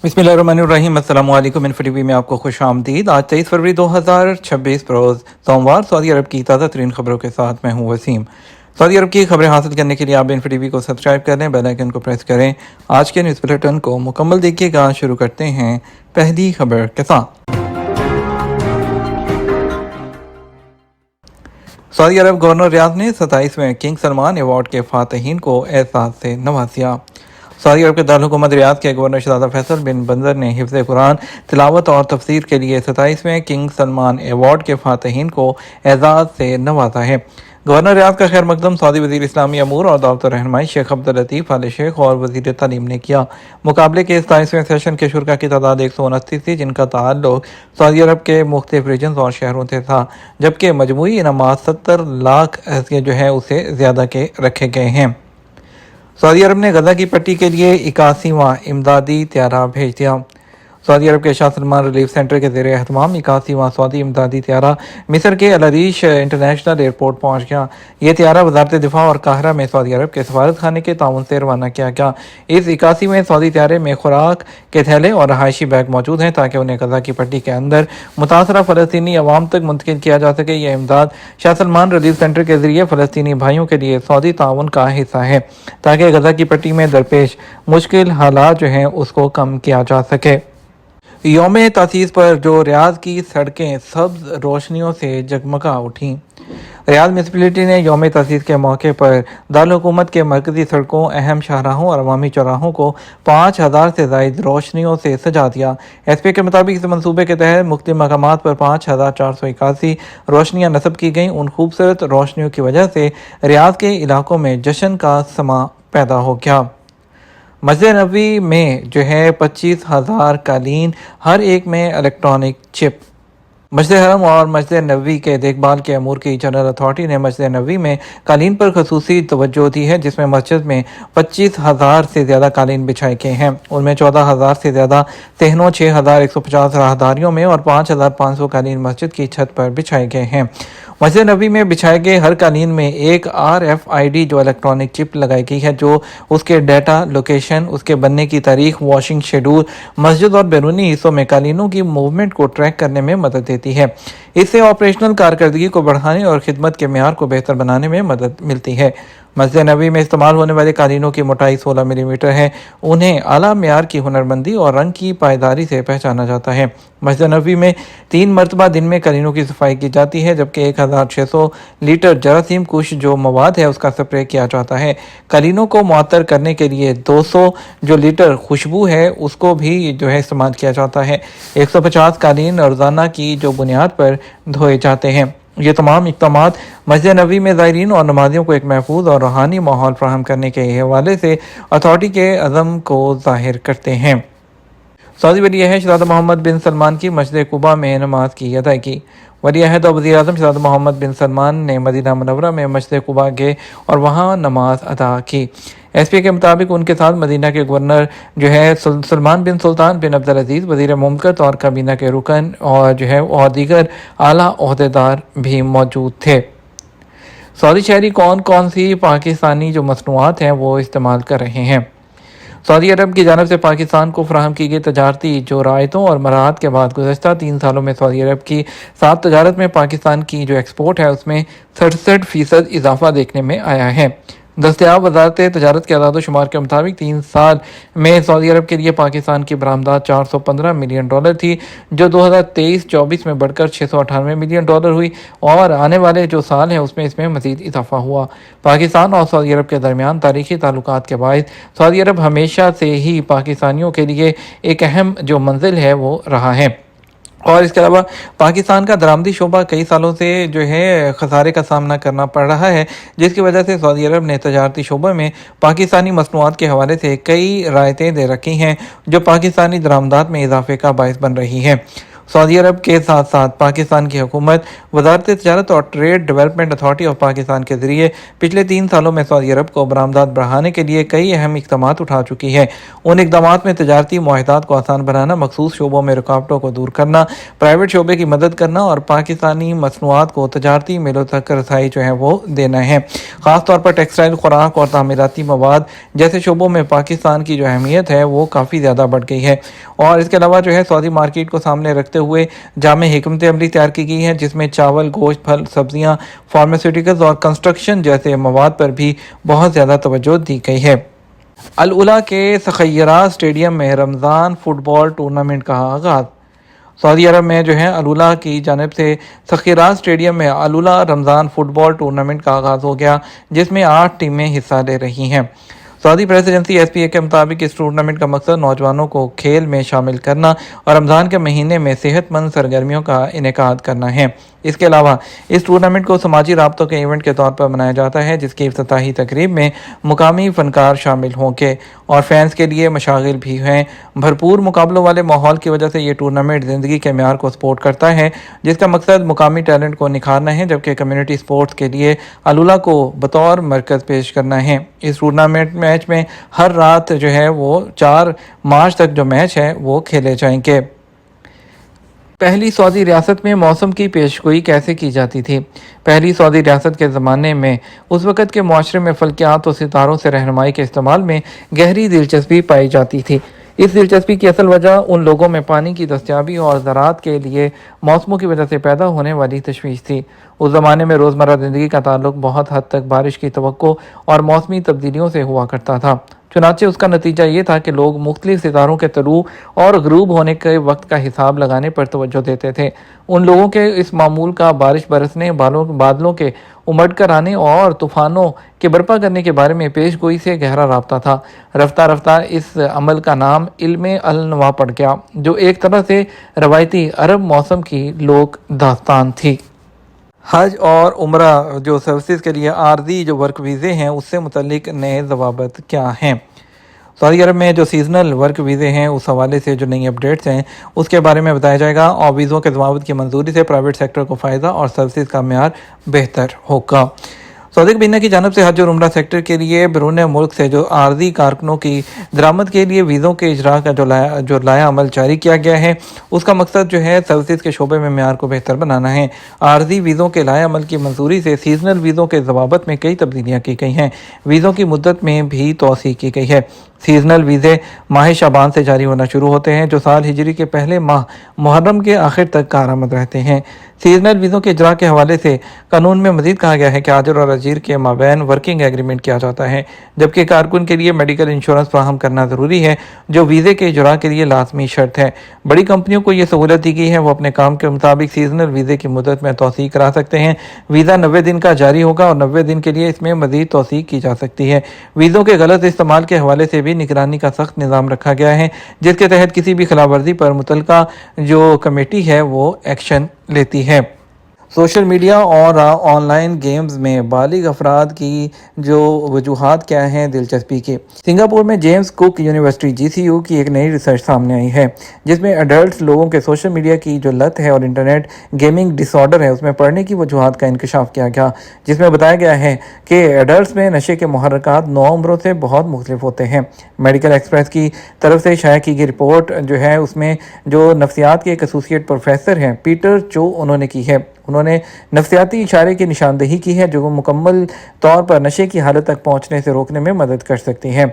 बिस्मिल्लाहिर्रहमानिर्रहीम। अस्सलाम वालेकुम। इन्फो टीवी में आपको खुश आमदीद। आज 23 फरवरी 2026 बरोज़ सोमवार सऊदी अरब की ताज़ा तरीन खबरों के साथ मैं हूँ वसीम। सऊदी अरब की खबरें हासिल करने के लिए आप इन्फो टीवी को सब्सक्राइब कर लें, बेल आइकन को प्रेस करें। आज के न्यूज़ बुलेटिन को मुकम्मल देखिएगा। शुरू करते हैं पहली खबर के साथ। सऊदी अरब गवर्नर रियाद ने 27वें किंग सलमान अवार्ड के फातहीन को एहसास से नवाजा। सऊदी अरब के दारुल-हुकूमत रियाद के गवर्नर शहजादा फैसल बिन बंदर ने हिफ्ज़ कुरान, तिलावत और तफसीर के लिए 27वें किंग सलमान अवार्ड के फातहीन को एजाज़ से नवाजा है। गवर्नर रियाद का खैर मकदम सऊदी वज़ीर इस्लामी अमूर और दावत रहनुमाई शेख अब्दुल लतीफ़ आल शेख और वज़ीर तालीम ने किया। मुकाबले के 27वें सेशन के शुरा की तादाद 129 थी, जिनका ताल्लुक सऊदी अरब के मुख्तलिफ रीजन और शहरों से था, जबकि मजमूई इनामात 70 लाख उससे ज़्यादा के रखे गए हैं। सऊदी अरब ने गजा की पट्टी के लिए 81वां इमदादी त्यारा भेज दिया। सऊदी अरब के शाह सलमान रिलीफ सेंटर के ज़ेर एहतमाम 81वां सऊदी इमदादी त्यारा मिस्र के अल अरीश इंटरनेशनल एयरपोर्ट पहुँच गया। ये त्यारा वजारत दिफा और काहिरा में सऊदी अरब के सफारत खाने के ताउन से रवाना किया गया। इस 81वें सऊदी त्यारे में खुराक के थैले और रहायशी बैग मौजूद हैं, ताकि उन्हें गजा की पट्टी के अंदर मुतासरा फ़लस्तीनी अवाम तक मुंतकिल किया जा सके। यह इमदाद शाह सलमान रिलीफ सेंटर के ज़रिए फ़लस्तीनी भाइयों के लिए सऊदी ताउन का हिस्सा है, ताकि गजा की पट्टी में दरपेश मुश्किल हालात उसको कम किया जा सके। यौम तासीस पर जो रियाद की सड़कें सब्ज रोशनियों से जगमगा उठीं। रियाद म्यूनसिपलिटी ने यौम तासीस के मौके पर दारुल-हुकूमत के मरकजी सड़कों, अहम शाहराहों और अवामी चौराहों को 5000 से ज़ायद रोशनियों से सजा दिया। एसपी के मुताबिक इस मनसूबे के तहत मुख्तलिफ मकामात पर 5481 रोशनियाँ नस्ब की गईं। उन खूबसूरत रोशनियों की वजह से रियाद के इलाकों में जश्न का समा पैदा हो गया। मस्जिद नबवी में 25,000 कालीन, हर एक में इलेक्ट्रॉनिक चिप। मस्जिद हरम और मस्जिद नबवी के देखभाल के अमूर की जनरल अथॉरिटी ने मस्जिद नबवी में कालीन पर खसूसी तवज्जो दी है, जिसमें मस्जिद में 25,000 से ज़्यादा कालीन बिछाए गए हैं। उनमें 14,000 से ज़्यादा सहनों, 6,150 राहदारियों में और 5,500 कालीन मस्जिद की छत पर बिछाए गए हैं। मस्जिद नबी में बिछाए गए हर कालीन में एक RFID जो इलेक्ट्रॉनिक चिप लगाई गई है, जो उसके डाटा, लोकेशन, उसके बनने की तारीख, वॉशिंग शेड्यूल, मस्जिद और बैरूनी हिस्सों में कालीनों की मूवमेंट को ट्रैक करने में मदद देती है। इससे ऑपरेशनल कारकर्दगी को बढ़ाने और खिदमत के मेयार को बेहतर बनाने में मदद मिलती है। मस्जिद नबी में इस्तेमाल होने वाले कालीनों की मोटाई 16 मिलीमीटर है। उन्हें आला मेयार की हुनरमंदी और रंग की पायदारी से पहचाना जाता है। मस्जिद नबी में 3 मरतबा दिन में कालीनों की सफाई की जाती है, जबकि 1600 लीटर जरासीम कुश जो मवाद है उसका स्प्रे किया जाता है। कालीनों को मुअत्तर करने के लिए 200 जो लीटर खुशबू है उसको भी इस्तेमाल किया जाता है। 150 कालीन रोज़ाना की जो बुनियाद पर धोए जाते हैं। ये तमाम इक़दामात मस्जिद नबी में ज़ायरीन और नमाजियों को एक महफूज और रूहानी माहौल फराहम करने के हवाले से अथॉरिटी के अज़म को ज़ाहिर करते हैं। सऊदी वली अहद शहजादा मोहम्मद बिन सलमान की मस्जिद कुबा में नमाज की अदायगी। वली अहद और वज़ीर आज़म शहजादा मोहम्मद बिन सलमान ने मदीना मुनव्वरा में मस्जिद कुबा गए और वहाँ नमाज अदा की। एसपी के मुताबिक उनके साथ मदीना के गवर्नर सलमान बिन सुल्तान बिन अब्दुल अजीज़, वज़ीर मुमलकत और काबीना के रुकन और दीगर आला ओहदेदार भी मौजूद थे। सऊदी शहरी कौन कौन सी पाकिस्तानी जो मसनूआत हैं वो इस्तेमाल कर रहे हैं। सऊदी अरब की जानब से पाकिस्तान को फराहम की गई तजारती जो रायतों और मराहत के बाद गुज़श्ता 3 सालों में सऊदी अरब की साफ तजारत में पाकिस्तान की जो एक्सपोर्ट है उसमें 67% इजाफा देखने में आया है। दस्तयाब वज़ारत तजारत के आदाद शुमार के मुताबिक 3 साल में सऊदी अरब के लिए पाकिस्तान की बरामदात $415 मिलियन थी, जो 2023-24 में बढ़कर $698 मिलियन हुई और आने वाले जो साल हैं उसमें इसमें मज़ीद इजाफा हुआ। पाकिस्तान और सऊदी अरब के दरमियान तारीखी ताल्लुकात के बायस सऊदी अरब हमेशा से ही पाकिस्तानियों के लिए एक अहम जो मंजिल है वो रहा है और इसके अलावा पाकिस्तान का दरामदी शोबा कई सालों से खसारे का सामना करना पड़ रहा है, जिसकी वजह से सऊदी अरब ने तजारती शोबे में पाकिस्तानी मसनूआत के हवाले से कई रायतें दे रखी हैं, जो पाकिस्तानी दरामदात में इजाफे का बायस बन रही हैं। सऊदी अरब के साथ साथ पाकिस्तान की हुकूमत वजारत तजारत और trade development authority of Pakistan के ज़रिए पिछले 3 सालों में सऊदी अरब को बरामदात बढ़ाने के लिए कई अहम इकदाम उठा चुकी है। उन इकदाम में तजारती मुआहदात को आसान बनाना, मखसूस शोबों में रुकावटों को दूर करना, प्राइवेट शोबे की मदद करना और पाकिस्तानी मसनूआत को तजारती मेलों तक रसाई जो है वो देना है। ख़ासतौर पर टेक्सटाइल, खुराक और तामीराती मवाद जैसे शोबों में पाकिस्तान की जो अहमियत है वो काफ़ी ज़्यादा बढ़ गई है। और इसके अलावा जो है सऊदी मार्केट को सामने रखते हुए जामे हिकमत अमली तैयार की गई हैं, जिसमें चावल, गोश्त, फल, सब्जियां, फार्मास्यूटिकल्स और कंस्ट्रक्शन जैसे मवाद पर भी बहुत ज़्यादा तवज्जो दी गई है। अल उला के सखैरा स्टेडियम में रमज़ान फुटबॉल टूर्नामेंट का आगाज़। सऊदी अरब में जो है अल उला की जानिब से सखैरा स्टेडियम में अल उला रमज़ान फुटबॉल टूर्नामेंट का आगाज़ हो गया, जिसमें 8 टीमें हिस्सा ले रही हैं। सऊदी प्रेस एजेंसी SPA के मुताबिक इस टूर्नामेंट का मकसद नौजवानों को खेल में शामिल करना और रमज़ान के महीने में सेहतमंद सरगर्मियों का इनेकाद करना है। इसके अलावा इस टूर्नामेंट को समाजी राब्तों के इवेंट के तौर पर मनाया जाता है, जिसकी इफ्तिताही तकरीब में मुकामी फ़नकार शामिल होंगे और फैंस के लिए मशागिल भी हैं। भरपूर मुकाबलों वाले माहौल की वजह से ये टूर्नामेंट ज़िंदगी के म्यार को सपोर्ट करता है, जिसका मकसद मुकामी टैलेंट को निखारना है, जबकि कम्युनिटी स्पोर्ट्स के लिए अल उला को बतौर मरकज़ पेश करना है। इस टूर्नामेंट मैच में हर रात जो है वो 4 मार्च तक जो मैच है वो खेले जाएंगे। पहली सऊदी रियासत में मौसम की पेशगोई कैसे की जाती थी? पहली सऊदी रियासत के ज़माने में उस वक़्त के मुआशरे में फ़ल्कियात और सितारों से रहनुमाई के इस्तेमाल में गहरी दिलचस्पी पाई जाती थी। इस दिलचस्पी की असल वजह उन लोगों में पानी की दस्तयाबी और ज़राअत के लिए मौसमों की वजह से पैदा होने वाली तशवीश थी। उस ज़माने में रोज़मर्रा ज़िंदगी का ताल्लुक बहुत हद तक बारिश की तवक्को और मौसमी तब्दीलियों से हुआ करता था। चुनांचे उसका नतीजा ये था कि लोग मुख्तलिफ सितारों के तलू और ग़रूब होने के वक्त का हिसाब लगाने पर तवज्जो देते थे। उन लोगों के इस मामूल का बारिश बरसने, बादलों के उमड़ कर आने और तूफ़ानों के बर्पा करने के बारे में पेशगोई से गहरा राब्ता था। रफ्ता रफ्ता इस अमल का नाम इल्म अल-नवा पड़ गया, जो एक तरह से रवायती अरब मौसम की लोक दास्तान थी। हज और उम्रा जो सर्विसेज के लिए आर्जी जो वर्क वीज़े हैं उससे मुतल्लिक नए ज़वाबित क्या हैं? सऊदी अरब में जो सीजनल वर्क वीज़े हैं उस हवाले से जो नई अपडेट्स हैं उसके बारे में बताया जाएगा और वीज़ों के ज़वाबित की मंजूरी से प्राइवेट सेक्टर को फ़ायदा और सर्विसेज का म्यार बेहतर होगा। सऊदी बीना की जानब से हज और उम्रा सेक्टर के लिए बैरून मुल्क से जो आर्जी कारकुनों की दरामद के लिए वीज़ों के इजरा का जो लाया अमल जारी किया गया है, उसका मकसद जो है सर्विसेज के शोबे में म्यार को बेहतर बनाना है। आर्जी वीज़ों के लाया अमल की मंजूरी से सीजनल वीज़ों के ज़वाबत में कई तब्दीलियाँ की गई हैं। वीज़ों की मुद्दत में भी तोसी की गई है। सीजनल वीज़े माह शाबान से जारी होना शुरू होते हैं, जो साल हिजरी के पहले माह मुहर्रम के आखिर तक कारआमद रहते हैं। सीजनल वीज़ों के इजरा के हवाले से कानून में मज़ीद कहा गया है कि हाजिर और अजीर के माबैन वर्किंग एग्रीमेंट किया जाता है, जबकि कारकुन के लिए मेडिकल इंश्योरेंस फराहम करना ज़रूरी है, जो वीज़े के इजरा के लिए लाजमी शर्त है। बड़ी कंपनियों को ये सहूलत दी गई है, वो अपने काम के मुताबिक सीजनल वीज़े की मुद्दत में तोसी करा सकते हैं। वीज़ा 90 दिन का जारी होगा और 90 दिन के लिए इसमें मज़ीद तोसी की जा सकती है। वीज़ों के गलत इस्तेमाल के हवाले से भी निगरानी का सख्त निज़ाम रखा गया है, जिसके तहत किसी भी खिलाफवर्जी पर मुतलका जो कमेटी है वो एक्शन लेती है। सोशल मीडिया और ऑनलाइन गेम्स में बालिग अफराद की जो वजूहात क्या हैं दिलचस्पी की। सिंगापुर में जेम्स कुक यूनिवर्सिटी GCU की एक नई रिसर्च सामने आई है, जिसमें एडल्ट लोगों के सोशल मीडिया की जो लत है और इंटरनेट गेमिंग डिसऑर्डर है उसमें पढ़ने की वजूहात का इंकशाफ किया गया, जिसमें बताया गया है कि एडल्ट में नशे के मुहर्रकात 9 उम्रों से बहुत मुख्तलिफ होते हैं। मेडिकल एक्सप्रेस की तरफ से शाया की गई रिपोर्ट जो है उसमें जो नफ्सियात के एक एसोसिएट प्रोफेसर हैं पीटर चो उन्होंने की है। उन्होंने नफ्सियाती इशारे की निशानदेही की है जो मुकम्मल तौर पर नशे की हालत तक पहुंचने से रोकने में मदद कर सकती हैं।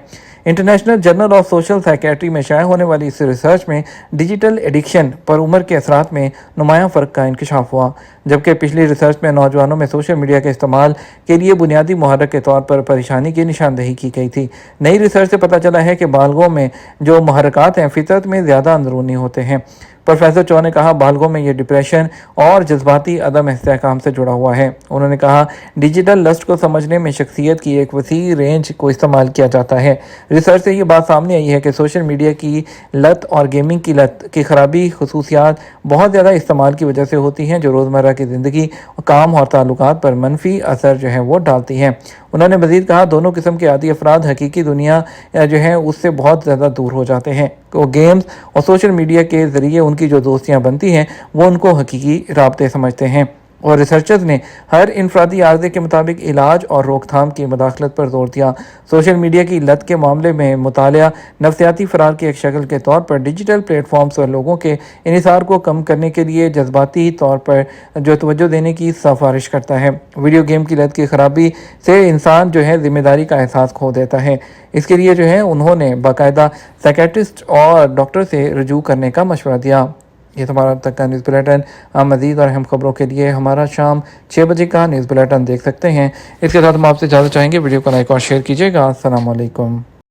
International journal of social psychiatry में शाया होने वाली इस रिसर्च में डिजिटल एडिक्शन पर उम्र के असरात में नुमायां फ़र्क का इंकशाफ हुआ, जबकि पिछली रिसर्च में नौजवानों में सोशल मीडिया के इस्तेमाल के लिए बुनियादी मुहर्रक के तौर पर परेशानी की निशानदेही की गई थी। नई रिसर्च से पता चला है कि बालगों में जो मुहर्रकात हैं फितरत में ज़्यादा अंदरूनी होते हैं। प्रोफेसर चौ ने कहा बालगों में ये डिप्रेशन और जज्बाती अदम इस्तेहकाम से जुड़ा हुआ है। उन्होंने कहा डिजिटल लस्ट को समझने में शख्सियत की एक वसी रेंज को इस्तेमाल किया जाता है। रिसर्च से ये बात सामने आई है कि सोशल मीडिया की लत और गेमिंग की लत की खराबी खसूसियात बहुत ज़्यादा इस्तेमाल की वजह से होती हैं, जो रोज़मर्रा की ज़िंदगी, काम और ताल्लुकात पर मनफी असर जो है वो डालती हैं। انہوں نے مزید کہا دونوں قسم کے عادی افراد حقیقی دنیا جو ہے اس سے بہت زیادہ دور ہو جاتے ہیں. وہ گیمز اور سوشل میڈیا کے ذریعے ان کی جو دوستیاں بنتی ہیں وہ ان کو حقیقی رابطے سمجھتے ہیں. اور ریسرچرز نے ہر انفرادی عارضے کے مطابق علاج اور روک تھام کی مداخلت پر زور دیا. سوشل میڈیا کی لت کے معاملے میں مطالعہ نفسیاتی فرار کی ایک شکل کے طور پر ڈیجیٹل پلیٹ فارمز اور لوگوں کے انحصار کو کم کرنے کے لیے جذباتی طور پر جو توجہ دینے کی سفارش کرتا ہے. ویڈیو گیم کی لت کی خرابی سے انسان جو ہے ذمہ داری کا احساس کھو دیتا ہے. اس کے لیے جو ہے انہوں نے باقاعدہ سائیکیٹرسٹ اور ڈاکٹر سے رجوع کرنے کا مشورہ دیا. یہ تمہارا اب تک کا نیوز بلیٹن. مزید اور اہم خبروں کے لیے ہمارا شام 6 بجے کا نیوز بلیٹن دیکھ سکتے ہیں. اس کے ساتھ ہم آپ سے اجازت چاہیں گے. ویڈیو کو لائک اور شیئر کیجیے گا. السلام علیکم.